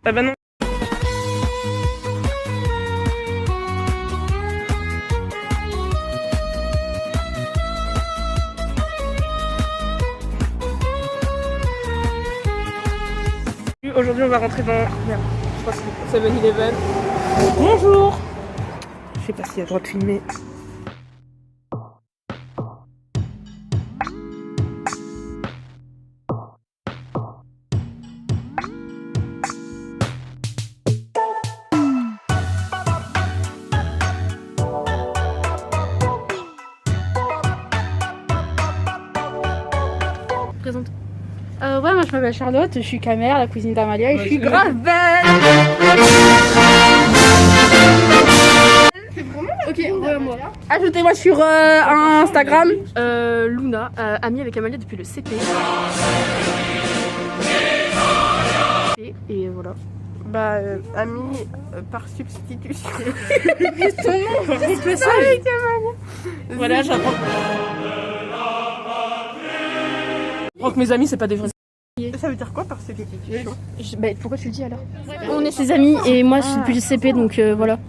Ah bah non. Aujourd'hui on va rentrer dans... Merde, je crois que c'est 7-Eleven. Bonjour. Je sais pas s'il y a le droit de filmer. Présente. Ouais, moi je m'appelle Charlotte, je suis Camère, la cousine d'Amalia, et je suis grave belle. Ok, moi. Ajoutez-moi sur Instagram. Luna, amie avec Amalia depuis le CP. Et voilà. Bah, amie par substitution. Ton nom, c'est ça. Voilà, j'apprends. Je crois que mes amis, c'est pas des vrais. Ça veut dire quoi par substitution? Bah, pourquoi tu le dis alors? On est ses amis et moi je suis depuis le CP donc voilà.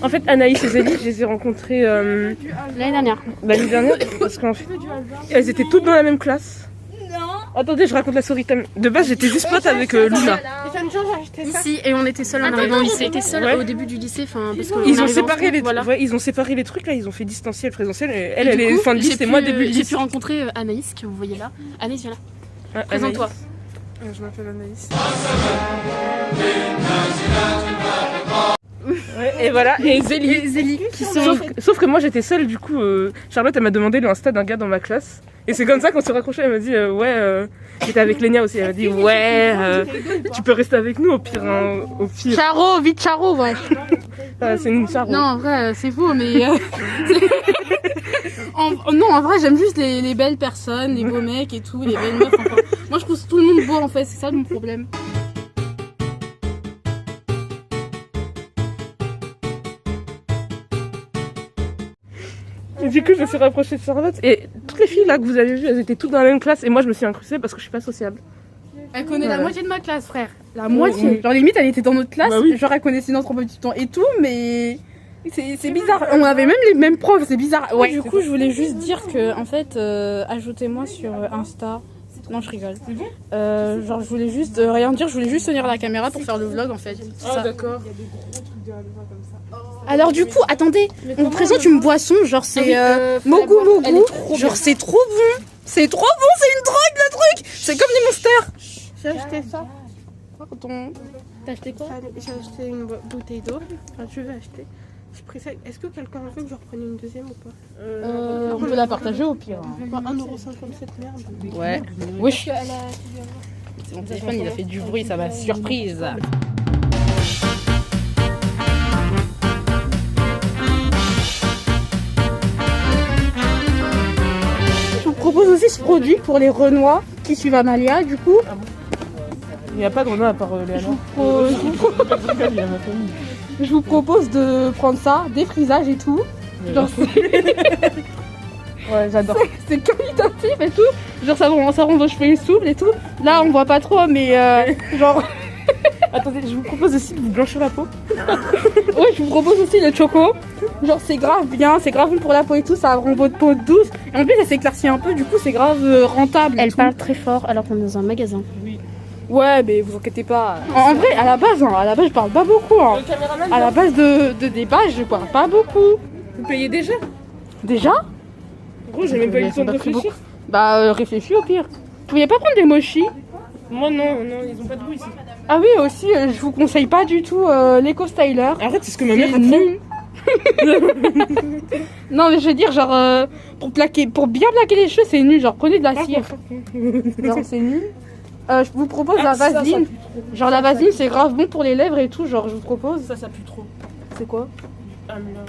En fait, Anaïs et Zélie, je les ai rencontrées L'année dernière. l'année dernière parce qu'en fait, elles étaient toutes dans la même classe. Attendez, je raconte la story time. De base, j'étais juste pote avec Luna. Ici et on était seuls en arrivant au lycée. On était seuls au début du lycée, parce que Ils ont séparé les trucs. Ouais, ils ont séparé les trucs là. Ils ont fait distanciel, présentiel. Et elle est fin de lycée et moi début de J'ai lycée. pu rencontrer Anaïs que vous voyez là. Anaïs, viens là. Ah, Présente-toi. Anaïs. Je m'appelle Anaïs. Ouais, et voilà, et Zélie qui sont... sauf que moi j'étais seule, du coup Charlotte elle m'a demandé l'insta d'un gars dans ma classe. Et c'est comme ça qu'on s'est raccroché, elle m'a dit j'étais avec Lénia aussi, elle m'a dit tu peux rester avec nous au pire, hein, au pire. Charo, vite Charo, ouais. C'est une Charo. Non, en vrai, c'est faux, mais... Non, en vrai, j'aime juste les belles personnes, les beaux mecs et tout, les belles meufs. Enfin, moi, je trouve tout le monde beau, en fait, c'est ça mon problème. Et du coup je me suis rapprochée de Charlotte et toutes les filles là que vous avez vues, elles étaient toutes dans la même classe et moi je me suis incrustée parce que je suis pas sociable. Elle connaît la moitié de ma classe, frère. La moitié. moitié. Genre, limite, elle était dans notre classe. Bah oui. Genre, elle connaissait notre emploi du temps et tout, mais... C'est bizarre. On avait même les mêmes profs, c'est bizarre. Ouais. Du coup, je voulais juste dire que, en fait, ajoutez-moi sur Insta. Non, je rigole. Genre, je voulais juste rien dire, je voulais juste tenir la caméra pour faire le vlog, en fait. Ah d'accord. Alors du coup, attendez, on vous présente une boisson, genre c'est Mogu Mogu, genre c'est trop bon, c'est trop bon, c'est une drogue le truc, c'est comme des monsters. J'ai acheté ça. Pardon. T'as acheté quoi? J'ai acheté une bouteille d'eau. Enfin, je vais acheter. J'ai pris ça. Est-ce que quelqu'un veut que je reprenne une deuxième ou pas? On peut la partager au pire. Bah, 1,57 €, merde. Ouais. Wesh. C'est mon téléphone, il a fait du bruit, ça m'a surprise. Je vous propose aussi ce produit pour les Renois qui suivent Amalia, du coup. Il n'y a pas de Renoir à part Léana. Je vous propose de prendre ça, défrisage et tout. Genre, Ouais, j'adore. c'est qualitatif et tout. Genre ça rend vos cheveux souples et tout. Là on voit pas trop mais genre... Attendez, je vous propose aussi de vous blanchir la peau. Ouais, je vous propose aussi le choco. Genre c'est grave bien, c'est grave bon pour la peau et tout, ça rend votre peau douce. Et en plus elle s'éclaircit un peu, du coup c'est grave rentable. Elle parle très fort alors qu'on est dans un magasin. Ouais, mais vous inquiétez pas. En vrai, à la base je parle pas beaucoup. Hein. À la base de débat, je parle pas beaucoup. Vous payez déjà? Déjà? Gros, j'ai même pas eu le temps de réfléchir. Bah réfléchis au pire. Vous pouviez pas prendre des mochis? Moi non, ils ont pas de goût ici. Ah oui, aussi, je vous conseille pas du tout l'Eco Styler. Arrête, c'est ce que ma mère C'est a fait. nul. Non mais je veux dire genre pour bien plaquer les cheveux c'est nul, genre prenez de la cire. Genre c'est nul. Je vous propose la vaseline. Genre la vaseline c'est grave bon pour les lèvres et tout, genre je vous propose. Ça pue trop. C'est quoi? Ah mais là,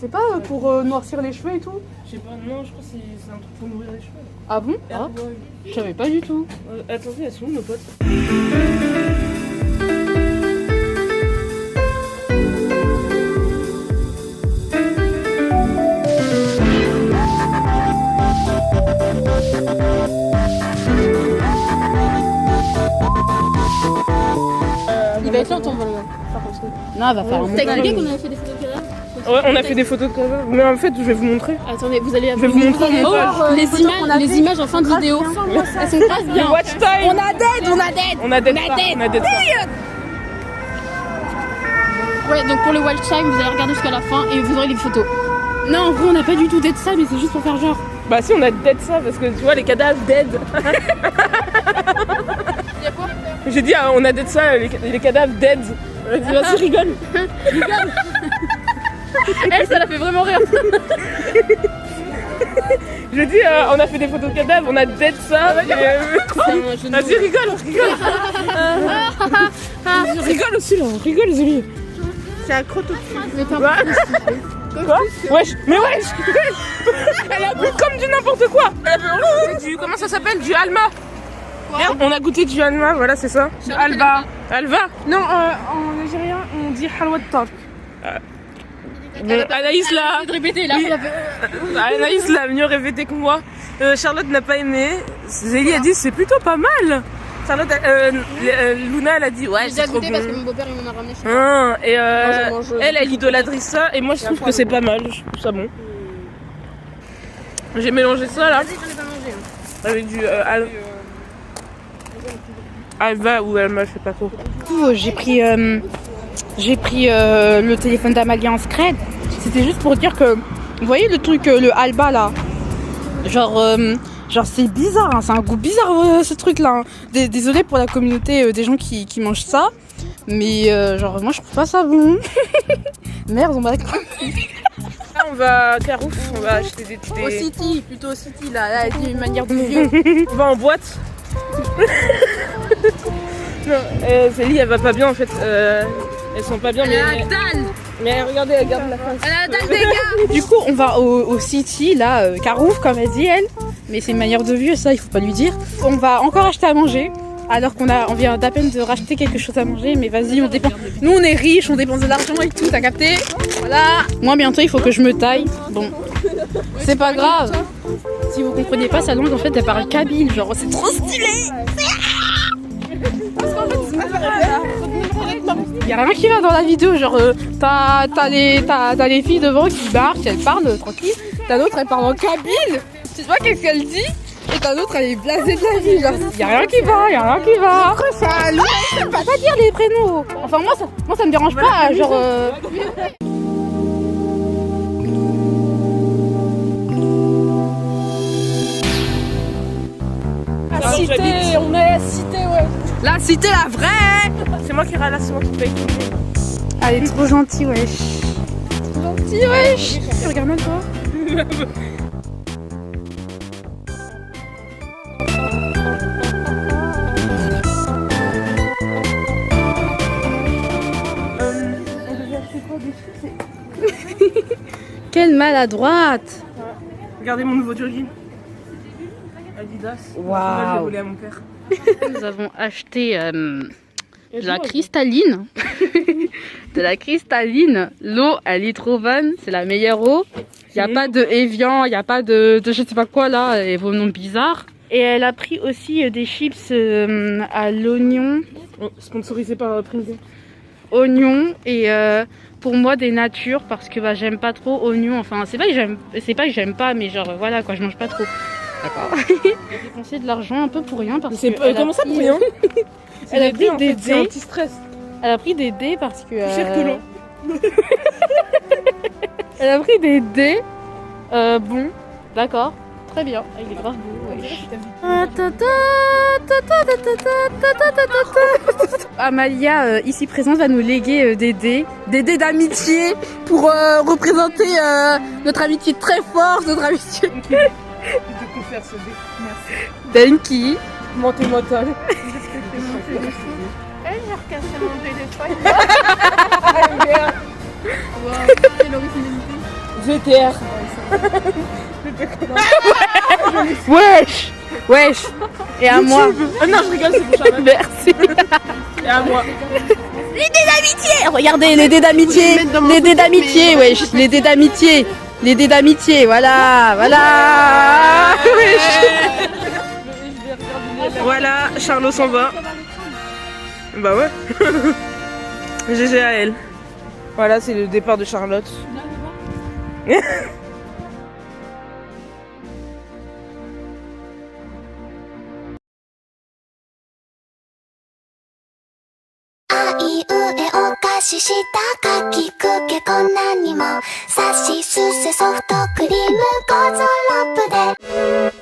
C'est pas pour noircir les cheveux et tout? je sais pas, non, je crois que c'est un truc pour nourrir les cheveux. Ah bon? Ah, je savais pas du tout. Attendez, elles sont où nos potes? Il va être lent ton vol. Non, elle va faire un T'as montage. expliqué qu'on avait fait des photos de cadavres? Ouais, on a fait des photos de cadavres. Mais en fait, je vais vous montrer. Attendez, vous allez Je vais vous montrer en montage. les images en fin de vidéo. Elles sont grave bien. Watch time. On a dead. On a dead ça. On a dead ça. Ouais, donc pour le watch time, vous allez regarder jusqu'à la fin et vous aurez les photos. Non, en vrai, on n'a pas du tout dead ça, mais c'est juste pour faire genre. Bah si, on a dead ça parce que tu vois les cadavres dead. J'ai dit on a dead ça, les cadavres dead. Vas-y, rigole. Elle, ça la fait vraiment rire. Je dis on a fait des photos de cadavres, on a dead ça. Vas-y, rigole. Rigole aussi là, rigole Zélie. C'est un crotte au-dessus. Quoi? Wesh, mais wesh. Elle a bu comme du n'importe quoi. Elle a bu comment ça s'appelle? Du Alma. Merde, on a goûté du Alma, voilà c'est ça. Du Alba. Alva. Non, en algérien, on dit halwa de tark. Anaïs là. De répéter là. Anaïs l'a mieux répété que moi. Charlotte n'a pas aimé. Zélie a dit c'est plutôt pas mal. Charlotte, Luna elle a dit ouais J'ai c'est déjà trop goûté parce que bon. mon beau-père il m'en a ramené chez moi. Et Moi, je mange. elle idolâtrise ça et moi je trouve que c'est pas mal. Je trouve ça bon. J'ai mélangé ça là. Vas-y, j'en ai pas mangé. Avec du Alva ou Alma, je sais pas trop. J'ai pris le téléphone d'Amalia en scred. C'était juste pour dire que, vous voyez le truc, le Alba là, genre c'est bizarre, hein, c'est un goût bizarre ce truc là. Désolée pour la communauté des gens qui mangent ça, mais genre moi je trouve pas ça bon. Merde, on va Là on va à Carouf, on va acheter des au City, plutôt au City là, c'est une manière de vieux. On va en boîte. Non, Zélie elle va pas bien en fait. Elles sont pas bien mais regardez, elle garde la face. Elle a la dalle des gars. Du coup, on va au City, là, Carouf, comme elle dit, elle. Mais c'est une manière de vieux, ça, il faut pas lui dire. On va encore acheter à manger, alors on vient d'à peine de racheter quelque chose à manger. Mais vas-y, on dépense. Nous, on est riches, on dépense de l'argent et tout, t'as capté? Voilà. Moi, bientôt, il faut que je me taille. Bon, c'est pas grave. Si vous comprenez pas sa langue, en fait, elle parle kabyle. Genre, c'est trop stylé. Y'a rien qui va dans la vidéo, genre t'as les filles devant qui marchent, elles parlent tranquille, t'as l'autre elle parle en kabyle, tu vois qu'est-ce qu'elle dit, et t'as l'autre elle est blasée de la vie, genre y'a rien qui va. Après ça, je peux pas dire les prénoms. Enfin moi ça me dérange pas, genre La cité, on est la cité, ouais. La cité, la vraie. c'est moi qui ralasse, c'est moi qui paye. Elle est trop gentille, wesh. Trop gentille, wesh. Regarde même toi. Quelle maladroite. Regardez mon nouveau jogging. Adidas. Waouh. Je l'ai volé à mon père. Nous avons acheté de la cristalline. De la cristalline. L'eau, elle est trop bonne. C'est la meilleure eau. Il n'y a pas de Evian, il n'y a pas de je sais pas quoi là, et vos noms bizarres. Et elle a pris aussi des chips à l'oignon. Sponsorisé par Pringles. Oignon et pour moi des natures parce que bah, j'aime pas trop oignon. Enfin, c'est pas que j'aime pas, mais genre voilà quoi, je mange pas trop. D'accord. J'ai dépensé de l'argent un peu pour rien parce que. Comment ça pour rien? Elle a pris des c'est dés. anti-stress. Elle a pris des dés parce que. Plus cher que l'eau. Elle a pris des dés. Bon, d'accord. Très bien. Il est grave beau. Wesh. Amalia, ici présente, va nous léguer des dés d'amitié pour représenter notre amitié très forte, notre amitié. De faire ce dé. Denki. Monter motel. Elle, j'ai recassé mon téléphone. GTR. Wesh. Wesh. Et à moi. Ah non, je rigole, c'est pour Charlotte. Merci. Et à moi. Les dés d'amitié. Regardez, les dés d'amitié. Les dés d'amitié, wesh. Les dés d'amitié. Les dés d'amitié, voilà. Voilà. Wesh. Voilà, Charlot s'en va. Bah ouais. GG à elle. Voilà, c'est le départ de Charlotte.あいうえお菓子したかきくけこんなにもさしすせソフトクリームゴーゾロップで